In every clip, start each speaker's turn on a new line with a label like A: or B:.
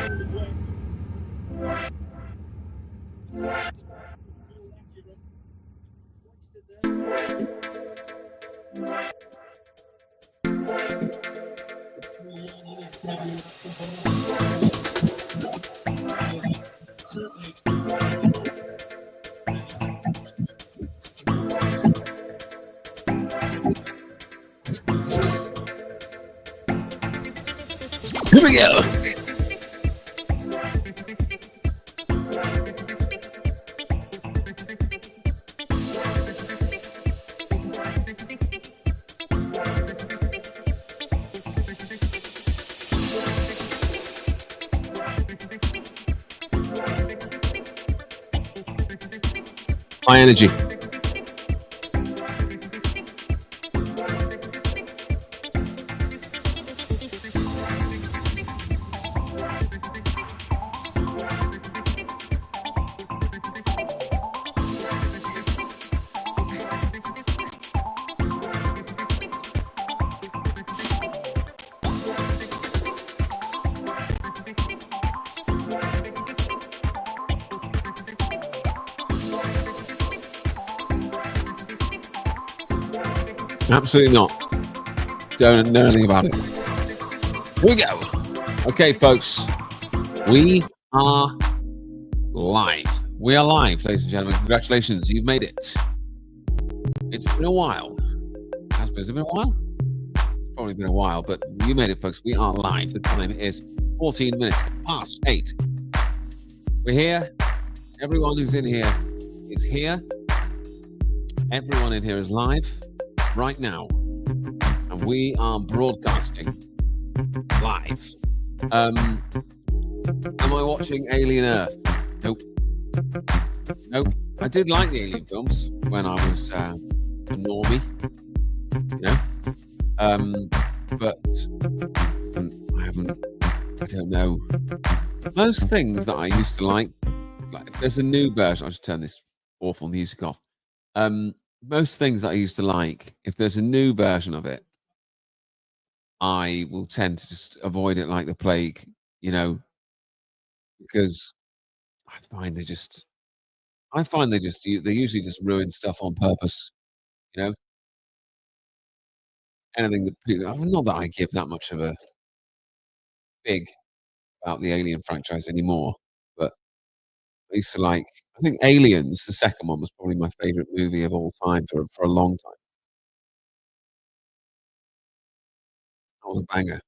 A: Here we go. My energy. Absolutely not. Don't know anything about it. Here we go. Okay, folks. We are live. We are live, ladies and gentlemen. Congratulations. You've made it. It's been a while. Has it been a while? It's probably been a while, but you made it, folks. We are live. The time is 14 minutes past 8. We're here. Everyone who's in here is here. Everyone in here is live right now, and we are broadcasting live. Am I watching Alien Earth? Nope. I did like the Alien films when I was a normie, you know, but I don't know. Most things that I used to like if there's a new version, I should turn this awful music off. Most things that I used to like, if there's a new version of it, I will tend to just avoid it like the plague, you know, because I find they usually just ruin stuff on purpose, you know. Anything that not that I give that much of a big about the Alien franchise anymore, but I used to like. I think Aliens, the second one, was probably my favorite movie of all time for a long time. That was a banger.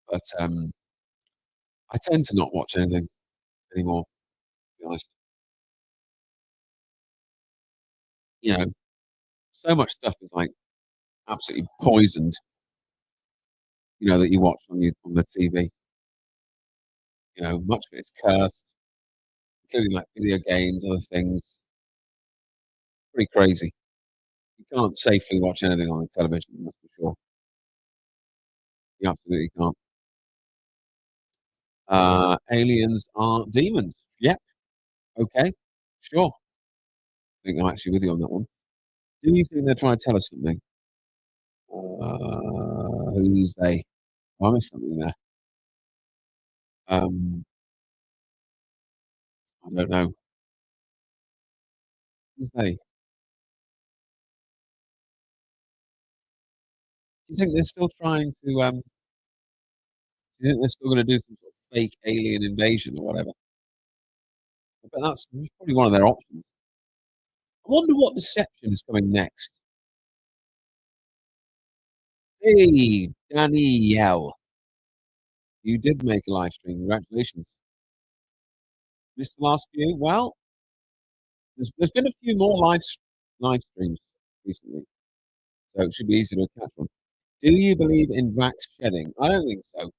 A: But I tend to not watch anything anymore, to be honest. You know, so much stuff is like absolutely poisoned, you know, that you watch on the TV. You know, much of it's cursed, including like video games, other things. Pretty crazy. You can't safely watch anything on the television, that's for sure. You absolutely can't. Aliens are demons. Yep. Okay. Sure. I think I'm actually with you on that one. Do you think they're trying to tell us something? Who's they? Oh, I missed something there. I don't know. Who's they? Do you think they're still trying to? Do you think they're still going to do some sort of fake alien invasion or whatever? But that's probably one of their options. I wonder what deception is coming next. Hey, Danielle, you did make a live stream. Congratulations. Missed the last few. Well, there's been a few more live streams recently, so it should be easy to catch one. Do you believe in vax shedding? I don't think so.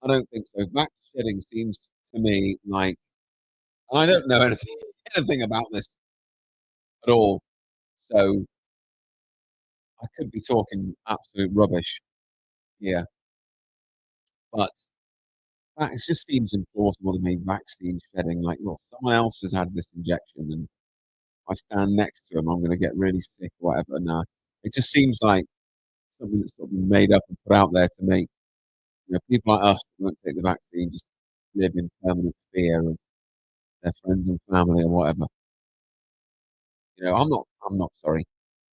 A: I don't think so. Vax shedding seems to me like, and I don't know anything about this at all, so I could be talking absolute rubbish here, but that it just seems implausible to me. Vaccine shedding, like, look, someone else has had this injection, and I stand next to him, I'm going to get really sick or whatever. Nah, it just seems like something that's sort of been made up and put out there to make People like us who won't take the vaccine just live in permanent fear of their friends and family or whatever. I'm not sorry.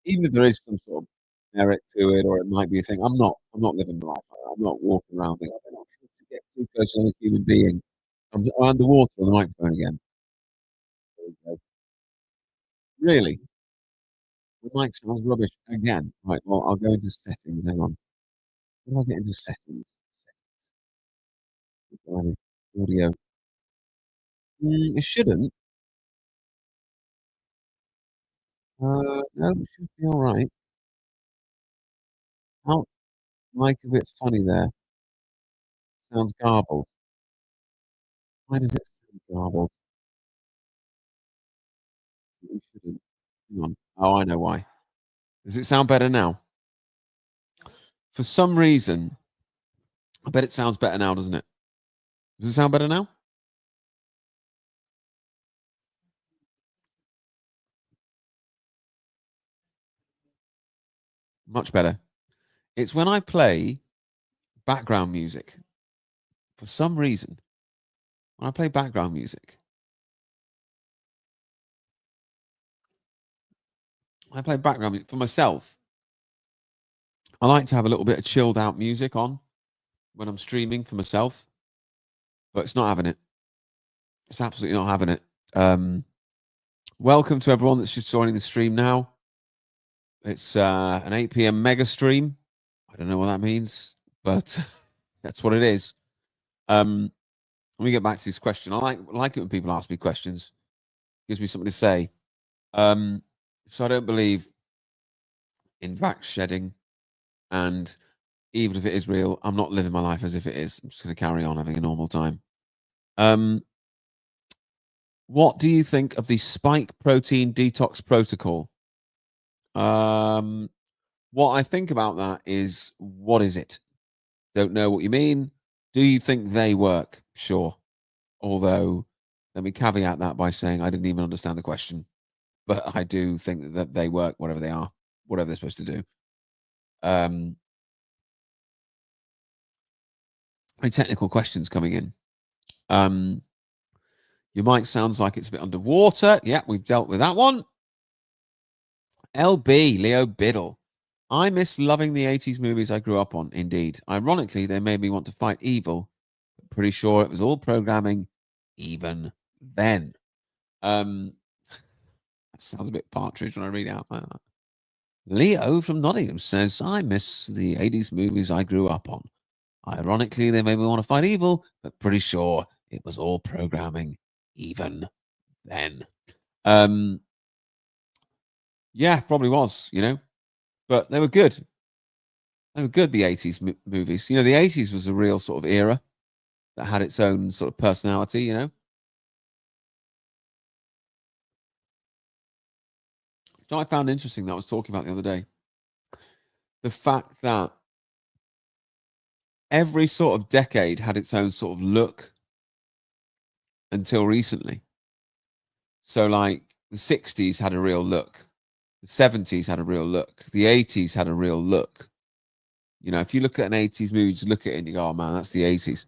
A: Even if there is some sort of merit to it or it might be a thing, I'm not living the life like that. I'm not walking around thinking, "I don't know, to get too close to another human being." I'm underwater on the microphone again. There we go. Really? The mic sounds rubbish again. Right, well, I'll go into settings. Hang on. How do I get into settings? Blimey. Audio. It shouldn't. No, it should be alright. Oh, mic a bit funny there. Sounds garbled. Why does it sound garbled? It shouldn't. Hang on. Oh, I know why. Does it sound better now? For some reason, I bet it sounds better now, doesn't it? Does it sound better now? Much better. It's when I play background music. For some reason, when I play background music, I play background music for myself. I like to have a little bit of chilled out music on when I'm streaming for myself, but it's not having it. It's absolutely not having it. Um, Welcome to everyone that's just joining the stream now. It's an 8 p.m. mega stream. I don't know what that means, but that's what it is. Let me get back to this question. I like it when people ask me questions. Gives me something to say. So I don't believe in vax shedding, and even if it is real, I'm not living my life as if it is. I'm just going to carry on having a normal time. Um, what do you think of the spike protein detox protocol? Um, what I think about that is, what is it? Don't know what you mean. Do you think they work? Sure. Although, let me caveat that by saying I didn't even understand the question, but I do think that they work, whatever they are, whatever they're supposed to do. Um, Very technical questions coming in. Um, your mic sounds like it's a bit underwater. Yeah, we've dealt with that one. LB, Leo Biddle. I miss loving the 80s movies I grew up on, indeed. Ironically, they made me want to fight evil. Pretty sure it was all programming even then. Um, that sounds a bit partridge when I read out like that. Leo from Nottingham says, I miss the 80s movies I grew up on. Ironically, they made me want to fight evil, but pretty sure it was all programming even then. Um, yeah, probably was. But they were good. They were good, the 80s movies. The 80s was a real sort of era that had its own sort of personality. So I found interesting that I was talking about the other day. The fact that every sort of decade had its own sort of look until recently. So, like, the 60s had a real look, the 70s had a real look, the 80s had a real look. If you look at an 80s movie, just look at it and you go, oh man, that's the 80s.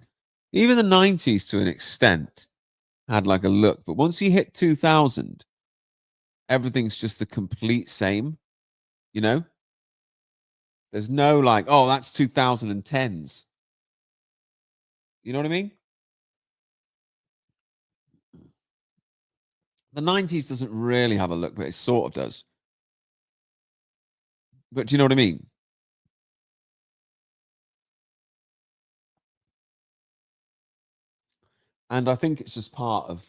A: Even the 90s to an extent had like a look. But once you hit 2000, everything's just the complete same. You know, there's no like, oh, that's 2010s. You know what I mean? The 90s doesn't really have a look, but it sort of does. But do you know what I mean? And I think it's just part of,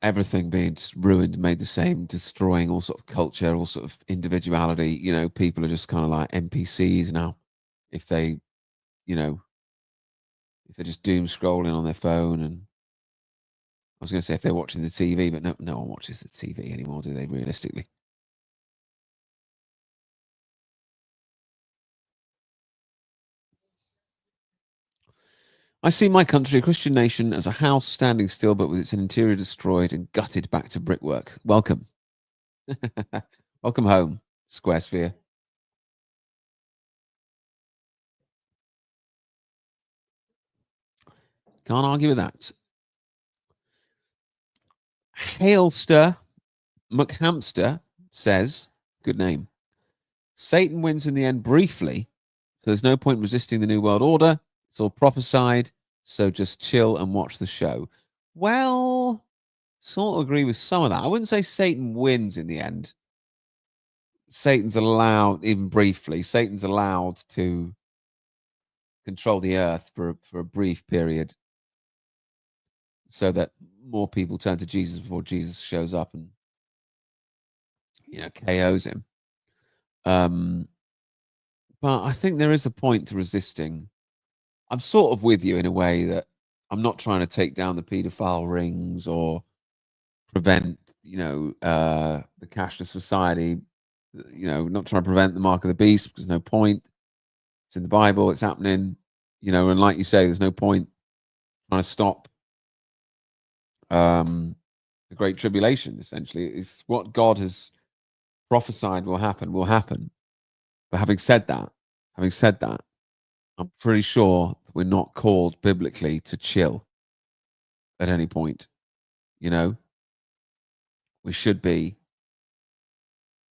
A: everything being just ruined, made the same, destroying all sort of culture, all sort of individuality. People are just kind of like NPCs now. If they, you know, if they're just doom scrolling on their phone, and I was going to say if they're watching the TV, but no one watches the TV anymore, do they? Realistically, I see my country, a Christian nation, as a house standing still, but with its interior destroyed and gutted back to brickwork. Welcome, welcome home, Square Sphere. Can't argue with that. Hailster McHamster says, good name. Satan wins in the end briefly, so there's no point resisting the New World Order. It's all prophesied, so just chill and watch the show. Well, sort of agree with some of that. I wouldn't say Satan wins in the end. Satan's allowed, even briefly, Satan's allowed to control the earth for a brief period so that more people turn to Jesus before Jesus shows up and, KOs him. But I think there is a point to resisting. I'm sort of with you in a way that I'm not trying to take down the paedophile rings or prevent, the cashless society, not trying to prevent the mark of the beast because there's no point. It's in the Bible, it's happening, and like you say, there's no point trying to stop the Great Tribulation, essentially. It's what God has prophesied will happen. But having said that, I'm pretty sure that we're not called biblically to chill at any point. We should be,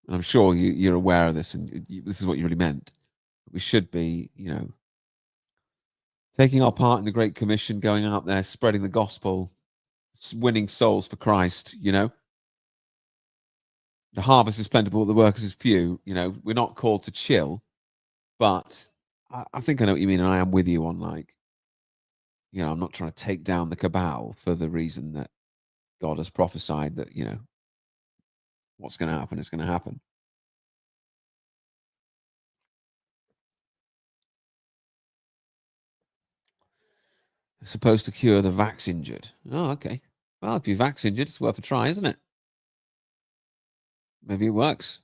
A: and I'm sure you're aware of this, and this is what you really meant. We should be, taking our part in the Great Commission, going out there, spreading the gospel, winning souls for Christ. The harvest is plentiful, the workers is few. We're not called to chill, but I think I know what you mean, and I am with you on I'm not trying to take down the cabal for the reason that God has prophesied that, what's going to happen is going to happen. It's supposed to cure the vax injured. Oh, okay. Well, if you're vax injured, it's worth a try, isn't it? Maybe it works.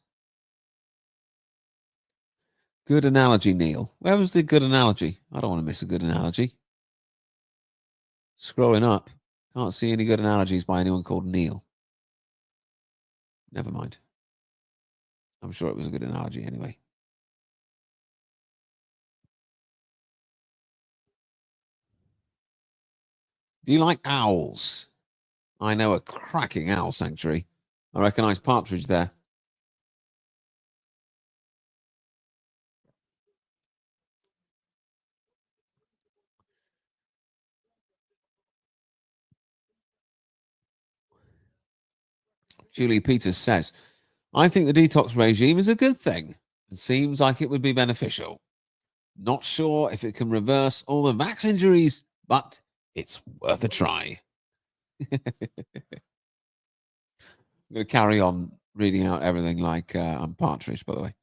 A: Good analogy, Neil. Where was the good analogy? I don't want to miss a good analogy. Scrolling up, can't see any good analogies by anyone called Neil. Never mind. I'm sure it was a good analogy anyway. Do you like owls? I know a cracking owl sanctuary. I recognise Partridge there. Julie Peters says, I think the detox regime is a good thing. It seems like it would be beneficial. Not sure if it can reverse all the vax injuries, but it's worth a try. I'm going to carry on reading out everything like I'm Partridge, by the way.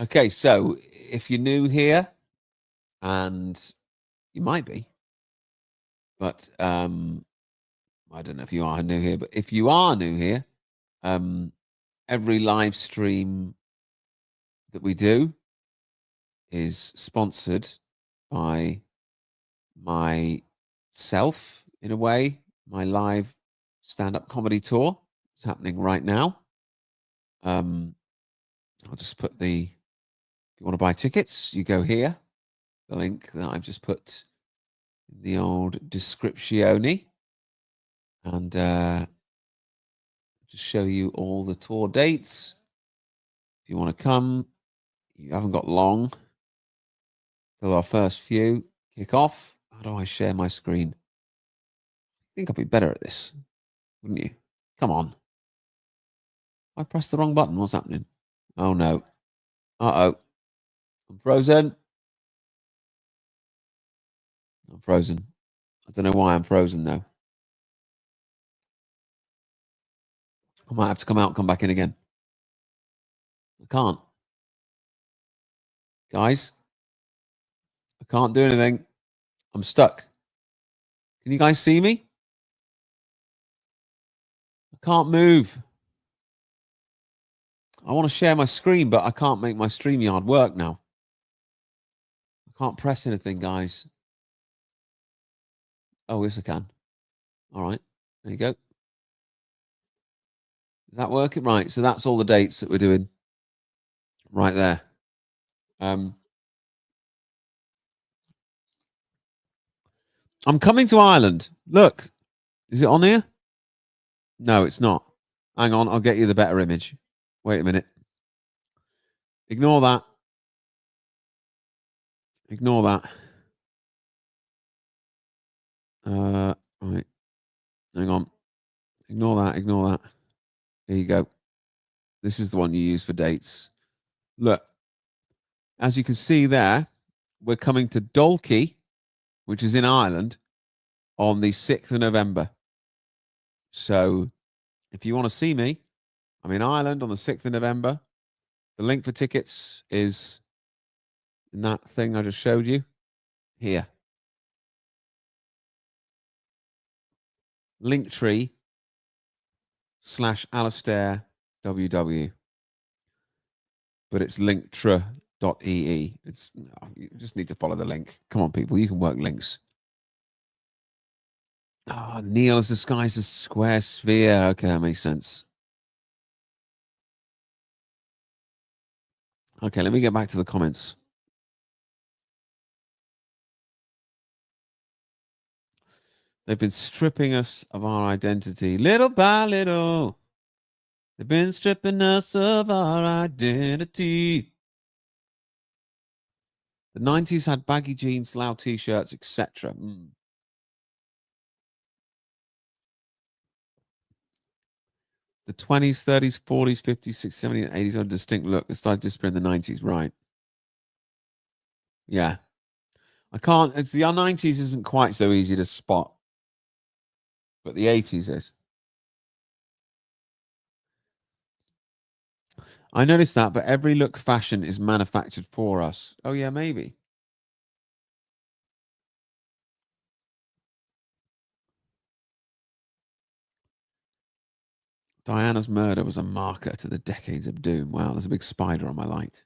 A: Okay, so if you're new here, and you might be, but I don't know if you are new here, but if you are new here, every live stream that we do is sponsored by myself, in a way. My live stand-up comedy tour is happening right now. I'll just put if you want to buy tickets, you go here. The link that I've just put in the old descriptione. And just show you all the tour dates. If you want to come, you haven't got long till our first few kick off. How do I share my screen? I think I'd be better at this, wouldn't you? Come on. I pressed the wrong button. What's happening? Oh, no. Uh-oh. I'm frozen. I'm frozen. I don't know why I'm frozen, though. I might have to come out and come back in again. I can't. Guys, I can't do anything. I'm stuck. Can you guys see me? I can't move. I want to share my screen, but I can't make my StreamYard work now. I can't press anything, guys. Oh, yes, I can. All right. There you go. Is that working? Right. So that's all the dates that we're doing right there. I'm coming to Ireland. Look, is it on here? No, it's not. Hang on, I'll get you the better image. Wait a minute. Ignore that. Ignore that. Right. Hang on. Ignore that. Ignore that. Here you go. This is the one you use for dates. Look, as you can see there, we're coming to Dalkey, which is in Ireland, on the 6th of November. So if you want to see me, I'm in Ireland on the 6th of November. The link for tickets is in that thing I just showed you here. Linktree/Alistair WW. But it's linktra.ee. It's you just need to follow the link. Come on, people, you can work links. Oh, Neil is disguised as square sphere. Okay, that makes sense. Okay, let me get back to the comments. They've been stripping us of our identity little by little. They've been stripping us of our identity. The 90s had baggy jeans, loud t-shirts, etc. The 20s, 30s, 40s, 50s, 60s, 70s, and 80s had a distinct look. It started disappearing in the 90s, right? Yeah. I can't, it's the 90s isn't quite so easy to spot, but the 80s is. I noticed that, but every look fashion is manufactured for us. Oh, yeah, maybe. Diana's murder was a marker to the decades of doom. Wow, there's a big spider on my light.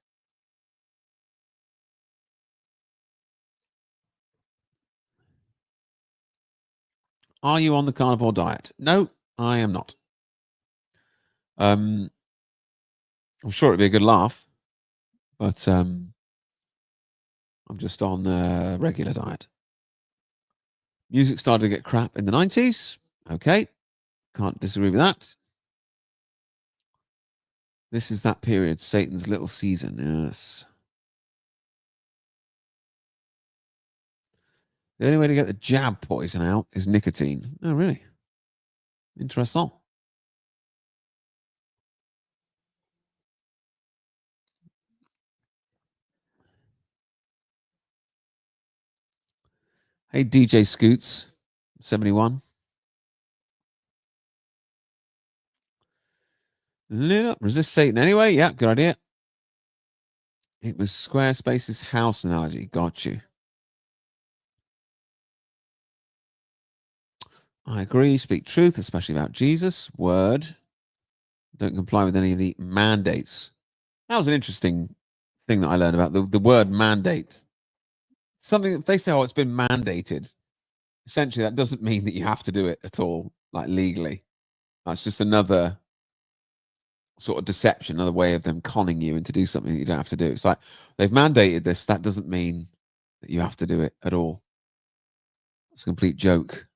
A: Are you on the carnivore diet? No, I am not. I'm sure it'd be a good laugh, but I'm just on a regular diet. Music started to get crap in the 90s. Okay, can't disagree with that. This is that period, Satan's little season. Yes. The only way to get the jab poison out is nicotine. Oh, really? Interesting. Hey, DJ Scoots, 71. Resist Satan anyway. Yeah, good idea. It was Squarespace's house analogy. Got you. I agree. Speak truth, especially about Jesus. Word. Don't comply with any of the mandates. That was an interesting thing that I learned about the word mandate. Something if they say, oh, it's been mandated. Essentially, that doesn't mean that you have to do it at all, like legally. That's just another sort of deception, another way of them conning you into do something that you don't have to do. It's like they've mandated this. That doesn't mean that you have to do it at all. It's a complete joke.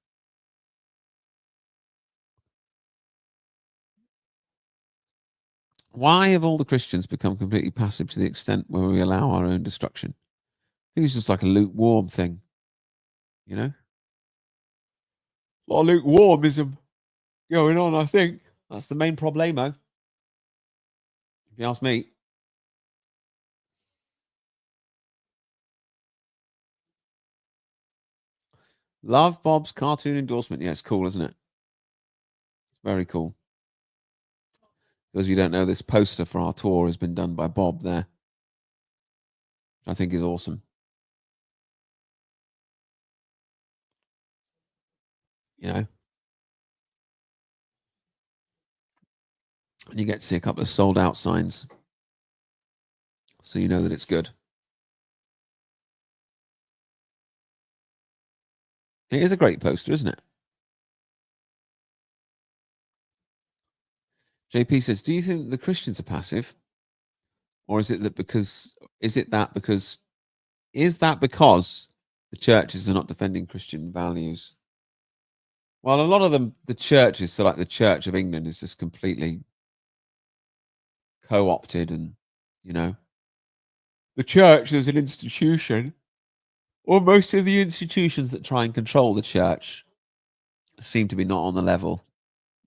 A: Why have all the Christians become completely passive to the extent where we allow our own destruction? I think it's just like a lukewarm thing, you know? A lot of lukewarmism going on, I think. That's the main problemo, if you ask me. Love Bob's cartoon endorsement. Yeah, it's cool, isn't it? It's very cool. For those of you who don't know, this poster for our tour has been done by Bob there, which I think is awesome. You know? And you get to see a couple of sold out signs. So you know that it's good. It is a great poster, isn't it? JP says, do you think the Christians are passive? Or is it that because the The churches are not defending Christian values. Well, a lot of them, the churches, so like the Church of England, is just completely co-opted, and you know, the church as an institution, or most of the institutions that try and control the church, seem to be not on the level.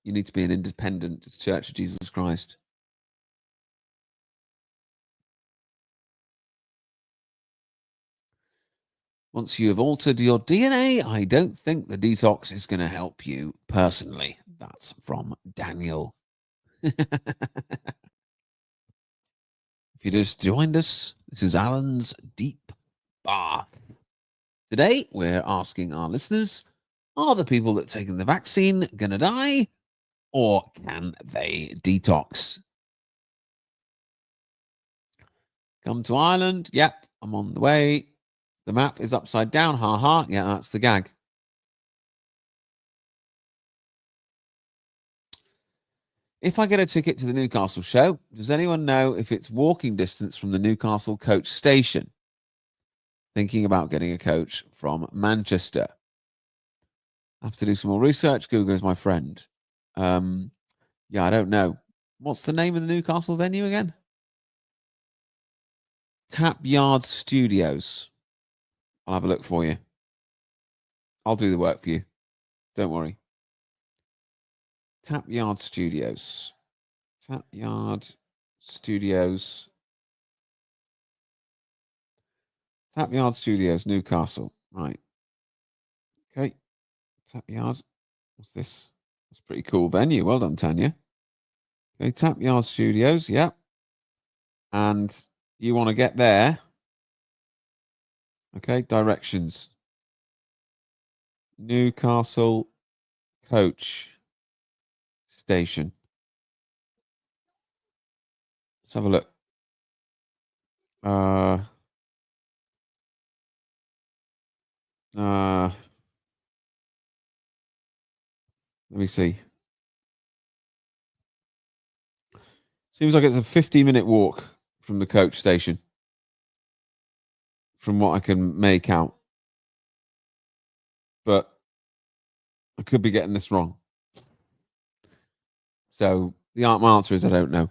A: You need to be an independent Church of Jesus Christ. Once you have altered your DNA, I don't think the detox is going to help you personally. That's from Daniel. If you just joined us, this is Alan's Deep Bath. Today, we're asking our listeners, are the people that taken the vaccine going to die, or can they detox? Come to Ireland. Yep, I'm on the way. The map is upside down. Ha ha. Yeah, that's the gag. If I get a ticket to the Newcastle show, does anyone know if it's walking distance from the Newcastle coach station? Thinking about getting a coach from Manchester. I have to do some more research. Google is my friend. Yeah, I don't know. What's the name of the Newcastle venue again? Tap Yard Studios. I'll have a look for you. I'll do the work for you. Don't worry. Tap Yard Studios. Tap Yard Studios. Tap Yard Studios, Newcastle. Right. Okay. Tap Yard. What's this? That's a pretty cool venue. Well done, Tanya. Okay, Tap Yard Studios. Yep. And you want to get there. Okay, directions. Newcastle coach station. Let's have a look. Let me see. Seems like it's a 50-minute walk from the coach station, from what I can make out. But I could be getting this wrong. So my answer is I don't know.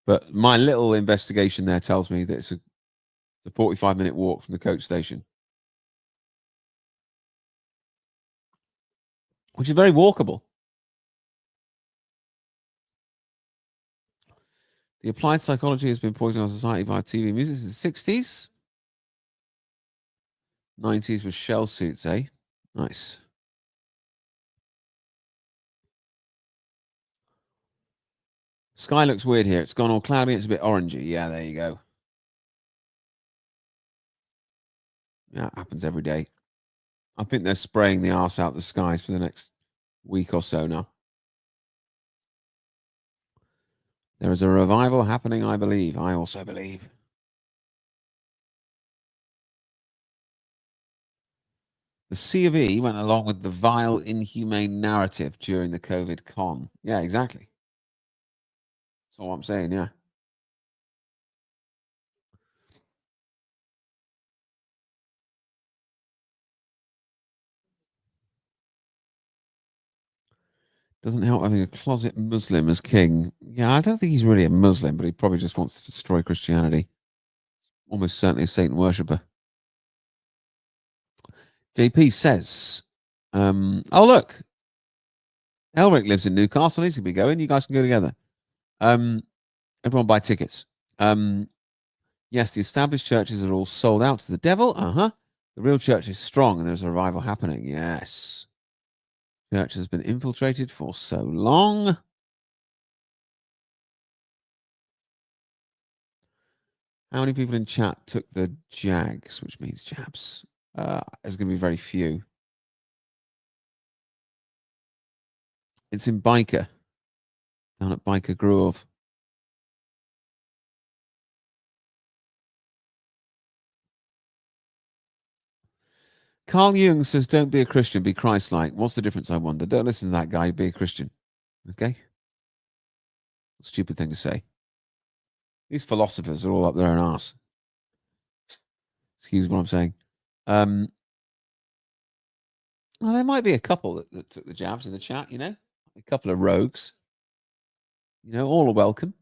A: But my little investigation there tells me that it's a 45-minute walk from the coach station, which is very walkable. The applied psychology has been poisoning our society via TV and music since the 60s. 90s was shell suits, eh? Nice. Sky looks weird here. It's gone all cloudy. It's a bit orangey. Yeah, there you go. Yeah, it happens every day. I think they're spraying the arse out the skies for the next week or so now. There is a revival happening, I believe. I also believe. The C of E went along with the vile, inhumane narrative during the COVID con. Yeah, exactly. That's all I'm saying, yeah. Doesn't help having a closet Muslim as king. Yeah, I don't think he's really a Muslim, but he probably just wants to destroy Christianity. Almost certainly a Satan worshipper. JP says, oh, look. Elric lives in Newcastle. He's going to be going. You guys can go together. Everyone buy tickets. Yes, the established churches are all sold out to the devil. The real church is strong and there's a revival happening. Yes. Church has been infiltrated for so long. How many people in chat took the jags, which means jabs? There's going to be very few. It's in Biker, down at Biker Grove. Carl Jung says, don't be a Christian, be Christ-like. What's the difference, I wonder? Don't listen to that guy, be a Christian. Okay? Stupid thing to say. These philosophers are all up their own arse. Excuse what I'm saying. Well, there might be a couple that took the jabs in the chat, a couple of rogues. All are welcome.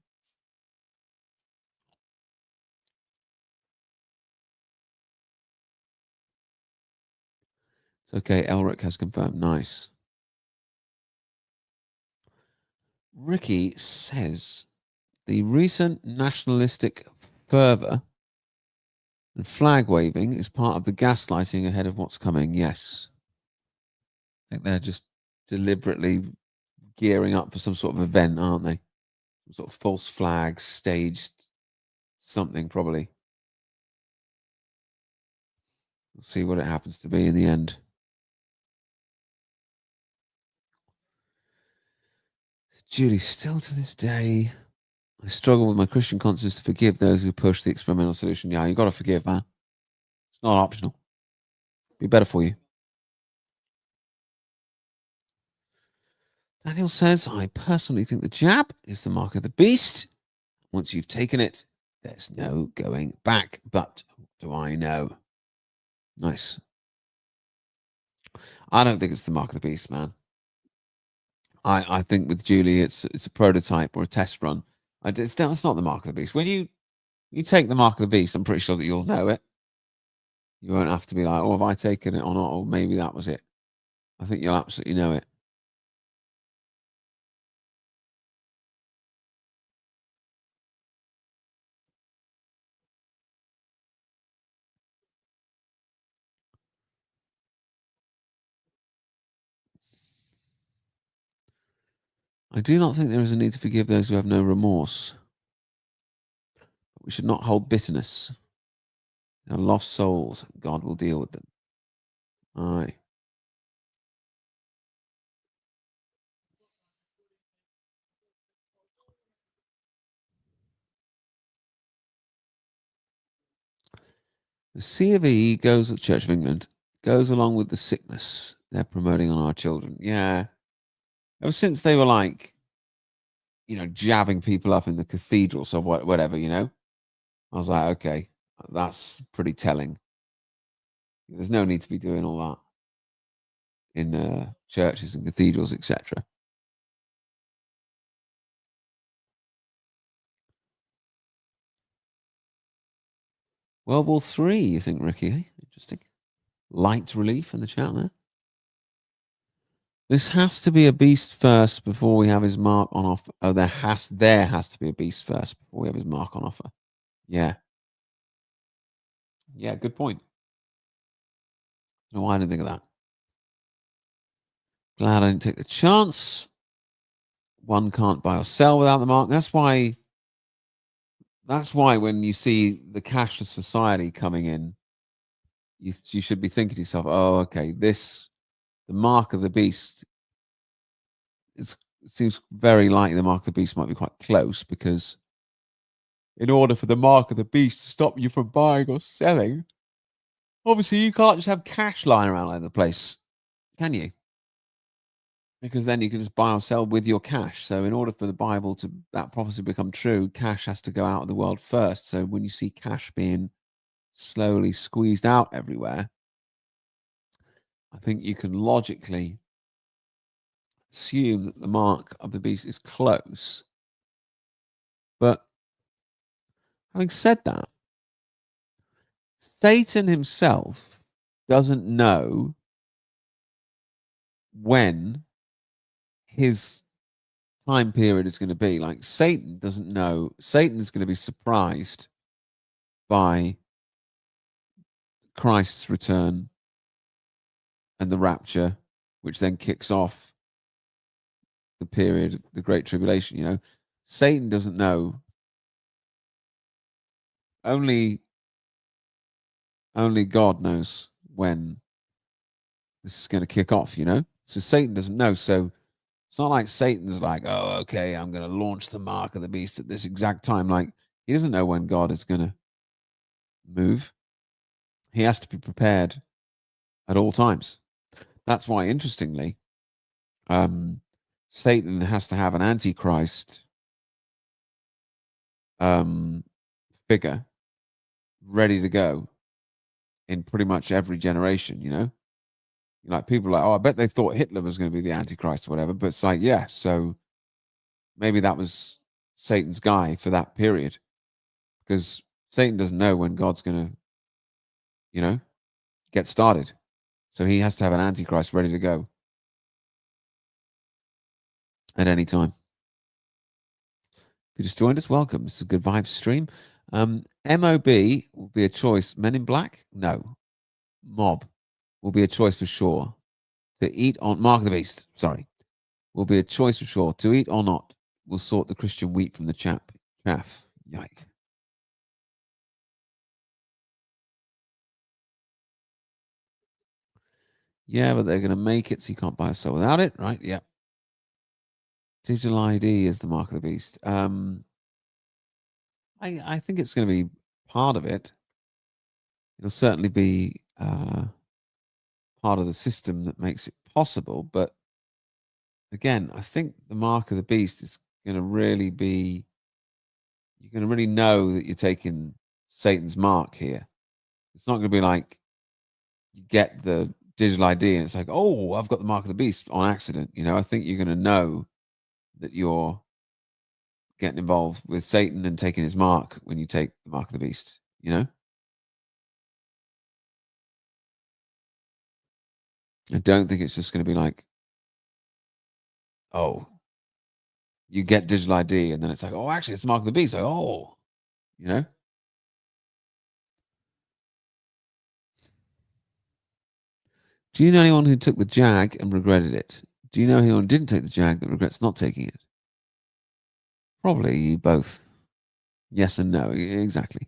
A: It's okay. Elric has confirmed. Nice. Ricky says the recent nationalistic fervour and flag waving is part of the gaslighting ahead of what's coming. Yes. I think they're just deliberately gearing up for some sort of event, aren't they? Some sort of false flag, staged something, probably. We'll see what it happens to be in the end. Julie, still to this day, I struggle with my Christian conscience to forgive those who push the experimental solution. Yeah, you got to forgive, man. It's not optional. Be better for you. Daniel says, I personally think the jab is the mark of the beast. Once you've taken it, there's no going back. But do I know? Nice. I don't think it's the mark of the beast, man. I think with Julie, it's a prototype or a test run. It's not the mark of the beast. When you take the mark of the beast, I'm pretty sure that you'll know it. You won't have to be like, oh, have I taken it or not? Or maybe that was it. I think you'll absolutely know it. I do not think there is a need to forgive those who have no remorse. We should not hold bitterness. They're lost souls. God will deal with them. Aye. The C of E goes at Church of England, goes along with the sickness they're promoting on our children. Yeah. Ever since they were like, jabbing people up in the cathedral, so whatever, I was like, okay, that's pretty telling. There's no need to be doing all that in churches and cathedrals, etc. World War Three, you think, Ricky? Eh? Interesting. Light relief in the chat there. This has to be a beast first before we have his mark on offer. Oh, there has to be a beast first before we have his mark on offer. Yeah. Yeah, good point. No, I didn't think of that. Glad I didn't take the chance. One can't buy or sell without the mark. That's why when you see the cashless society coming in, you should be thinking to yourself, oh, okay, the mark of the beast it seems very likely the mark of the beast might be quite close, because in order for the mark of the beast to stop you from buying or selling, obviously you can't just have cash lying around all over the place, can you? Because then you can just buy or sell with your cash. So in order for the Bible to that prophecy become true, cash has to go out of the world first. So when you see cash being slowly squeezed out everywhere, I think you can logically assume that the mark of the beast is close. But having said that, Satan himself doesn't know when his time period is going to be. Like, Satan doesn't know. Satan is going to be surprised by Christ's return and the rapture, which then kicks off the period, the Great Tribulation. Satan doesn't know. Only God knows when this is going to kick off. So Satan doesn't know. So it's not like Satan's like, oh, okay, I'm going to launch the mark of the beast at this exact time. Like, he doesn't know when God is going to move. He has to be prepared at all times. That's why, interestingly, Satan has to have an antichrist figure ready to go in pretty much every generation. Like people are like, oh, I bet they thought Hitler was going to be the Antichrist or whatever. But it's like, yeah, so maybe that was Satan's guy for that period because Satan doesn't know when God's going to, you know, get started. So he has to have an Antichrist ready to go at any time. If you just joined us, welcome. This is a Good Vibes stream. MOB will be a choice. Men in Black? No. Mob will be a choice for sure. To eat on Mark of the Beast, sorry, will be a choice for sure. To eat or not will sort the Christian wheat from the chaff. Yike. Yeah, but they're going to make it so you can't buy a soul without it, right? Yeah. Digital ID is the mark of the beast. I think it's going to be part of it. It'll certainly be part of the system that makes it possible. But again, I think the mark of the beast is going to really be, you're going to really know that you're taking Satan's mark here. It's not going to be like you get the digital ID and it's like, oh, I've got the mark of the beast on accident. I think you're going to know that you're getting involved with Satan and taking his mark when you take the mark of the beast. I don't think it's just going to be like, oh, you get digital ID and then it's like, oh, actually, it's the mark of the beast. Like, oh, you know. Do you know anyone who took the Jag and regretted it? Do you know anyone who didn't take the Jag that regrets not taking it? Probably both. Yes and no. Exactly.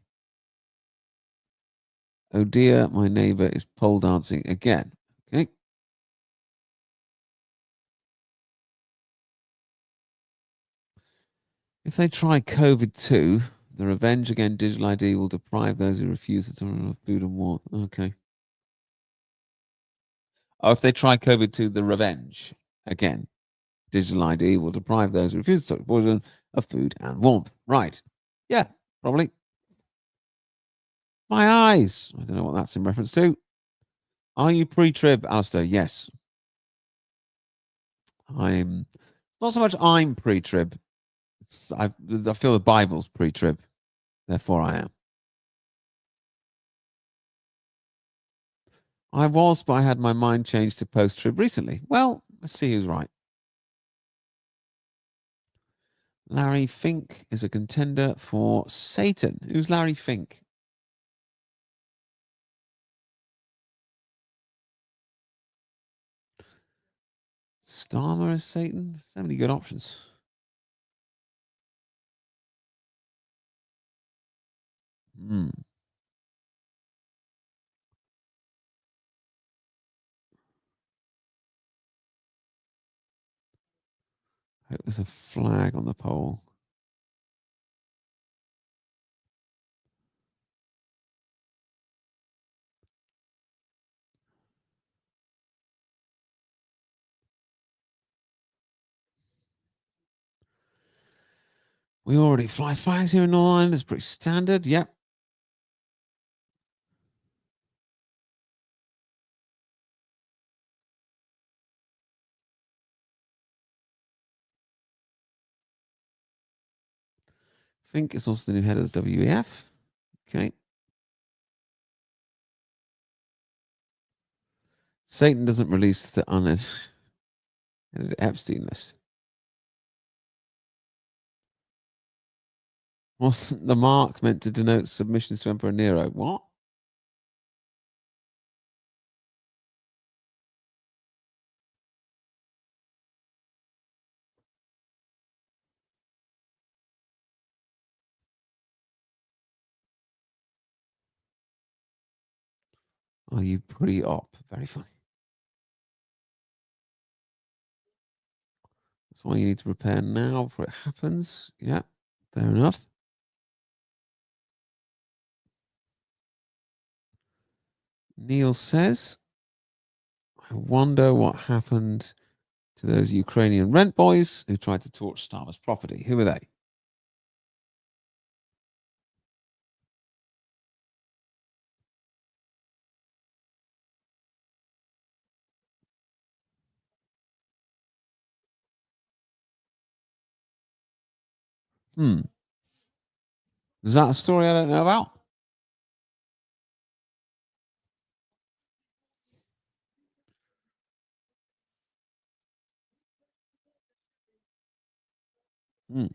A: Oh dear, my neighbor is pole dancing again. Okay. If they try COVID-2, the revenge again, digital ID will deprive those who refuse to turn of food and water. Okay. Oh, if they try COVID-2, the revenge again, digital ID will deprive those who refuse to take poison of food and warmth. Right. Yeah, probably. My eyes. I don't know what that's in reference to. Are you pre-trib, Alistair? Yes. I'm not so much I'm pre-trib. I feel the Bible's pre-trib. Therefore I am. I was, but I had my mind changed to post-trib recently. Well, let's see who's right. Larry Fink is a contender for Satan. Who's Larry Fink? Starmer is Satan? So many good options. Hmm. Hope there's a flag on the poll. We already fly flags here in Northern Ireland. It's pretty standard. Yep. Fink is also the new head of the WEF. Okay. Satan doesn't release the unedited Epstein list. Wasn't the mark meant to denote submissions to Emperor Nero? What? Are you pre-op? Very funny. That's why you need to prepare now before it happens. Yeah, fair enough. Neil says, I wonder what happened to those Ukrainian rent boys who tried to torch Starmer's property. Who are they? Hmm. Is that a story I don't know about? Hmm.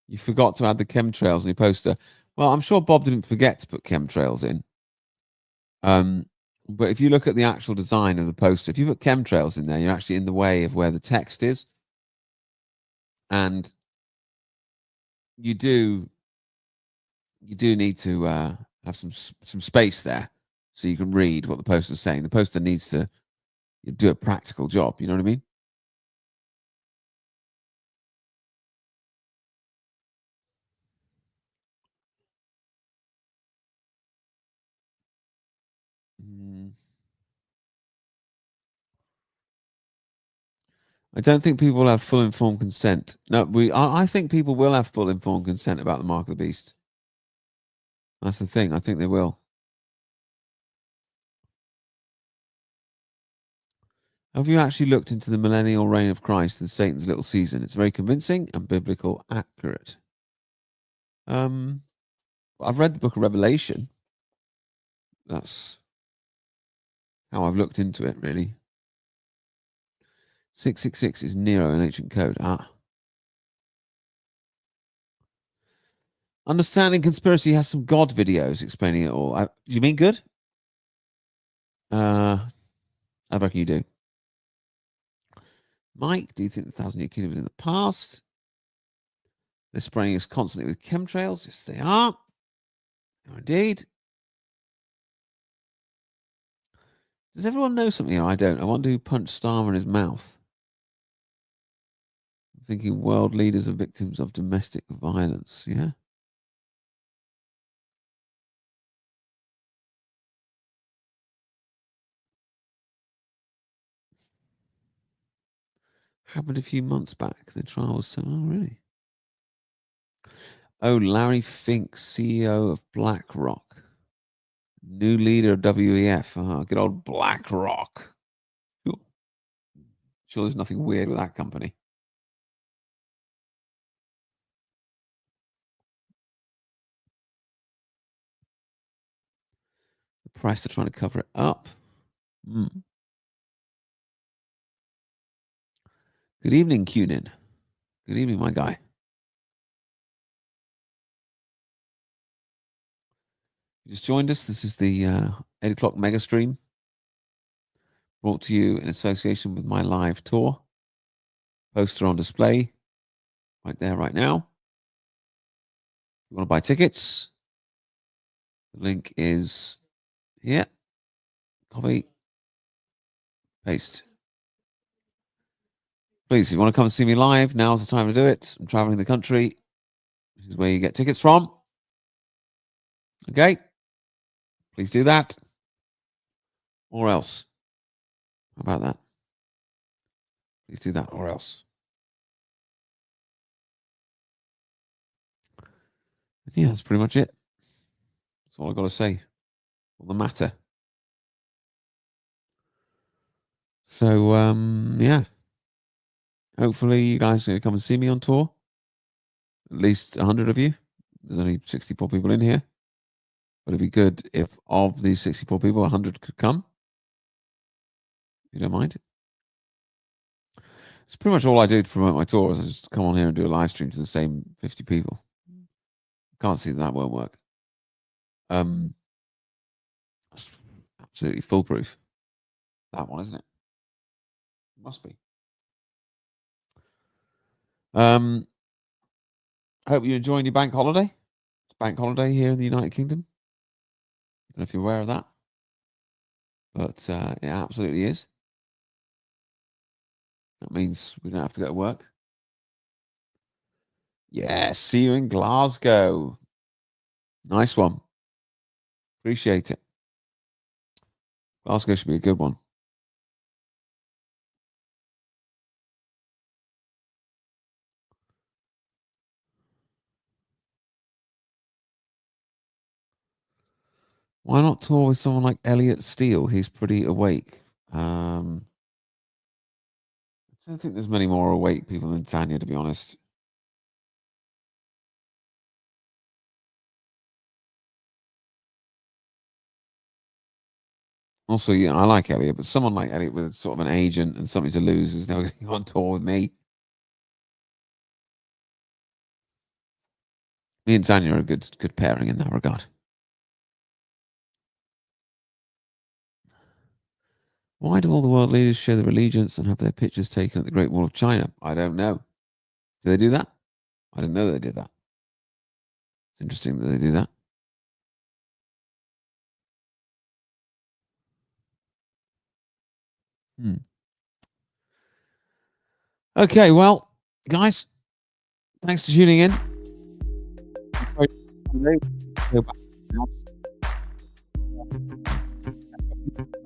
A: You forgot to add the chemtrails on your poster. Well, I'm sure Bob didn't forget to put chemtrails in. Um, but if you look at the actual design of the poster, if you put chemtrails in there, you're actually in the way of where the text is, and you do you do need to have some space there so you can read what the poster's saying. The poster needs to do a practical job. You know what I mean? Mm, I don't think people will have full informed consent. No, I think people will have full informed consent about the mark of the beast. That's the thing. I think they will. Have you actually looked into the millennial reign of Christ and Satan's little season? It's very convincing and biblical accurate. Um, I've read the book of Revelation. That's how I've looked into it, really. 666 is Nero in ancient code. Ah. Understanding Conspiracy has some God videos explaining it all. Do you mean good? I reckon you do. Mike, do you think the Thousand Year Kingdom is in the past? They're spraying us constantly with chemtrails. Yes, they are. No, indeed. Does everyone know something? I don't. I wonder who punched Starmer in his mouth. I'm thinking world leaders are victims of domestic violence. Yeah. Happened a few months back. The trial was so. Oh, really? Oh, Larry Fink, CEO of BlackRock. New leader of WEF. Oh, good old BlackRock. Sure, sure there's nothing weird with that company. The press are trying to cover it up. Hmm. Good evening, Cunin. Good evening, my guy. You just joined us. This is the 8 o'clock mega stream brought to you in association with my live tour. Poster on display right there, right now. If you want to buy tickets, the link is here. Copy, paste. Please, if you want to come and see me live, now's the time to do it. I'm traveling the country. This is where you get tickets from. Okay, please do that. Or else. How about that? Please do that, or else. Yeah, that's pretty much it. That's all I've got to say on the matter. So, yeah. Hopefully, you guys are going to come and see me on tour. At least 100 of you. There's only 64 people in here. But it'd be good if of these 64 people, 100 could come. If you don't mind. It's pretty much all I do to promote my tours. I just come on here and do a live stream to the same 50 people. Can't see that won't work. That's absolutely foolproof. That one, isn't it? Must be. Um, Hope you're enjoying your bank holiday. It's bank holiday here in the United Kingdom. I don't know if you're aware of that, but it absolutely is. That means we don't have to go to work. Yeah, see you in Glasgow. Nice one. Appreciate it. Glasgow should be a good one. Why not tour with someone like Elliot Steele? He's pretty awake. I don't think there's many more awake people than Tanya, to be honest. Also, yeah, I like Elliot, but someone like Elliot with sort of an agent and something to lose is now going on tour with me. Me and Tanya are a good pairing in that regard. Why do all the world leaders share their allegiance and have their pictures taken at the Great Wall of China? I don't know. Do they do that? I didn't know they did that. It's interesting that they do that. Hmm. Okay, well, guys, thanks for tuning in.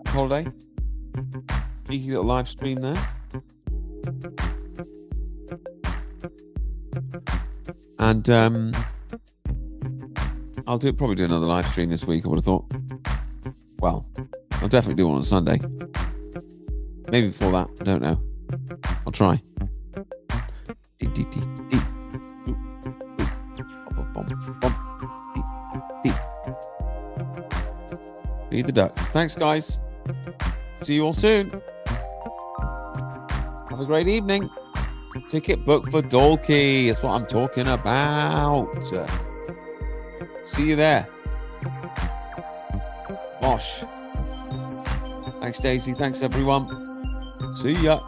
A: Holiday. Cheeky little live stream there. And I'll probably do another live stream this week, I would have thought. Well, I'll definitely do one on Sunday. Maybe before that, I don't know. I'll try. Feed the ducks. Thanks, guys. See you all soon. Have a great evening. Ticket book for Dalkey. That's what I'm talking about. See you there. Mosh. Thanks, Daisy. Thanks, everyone. See ya.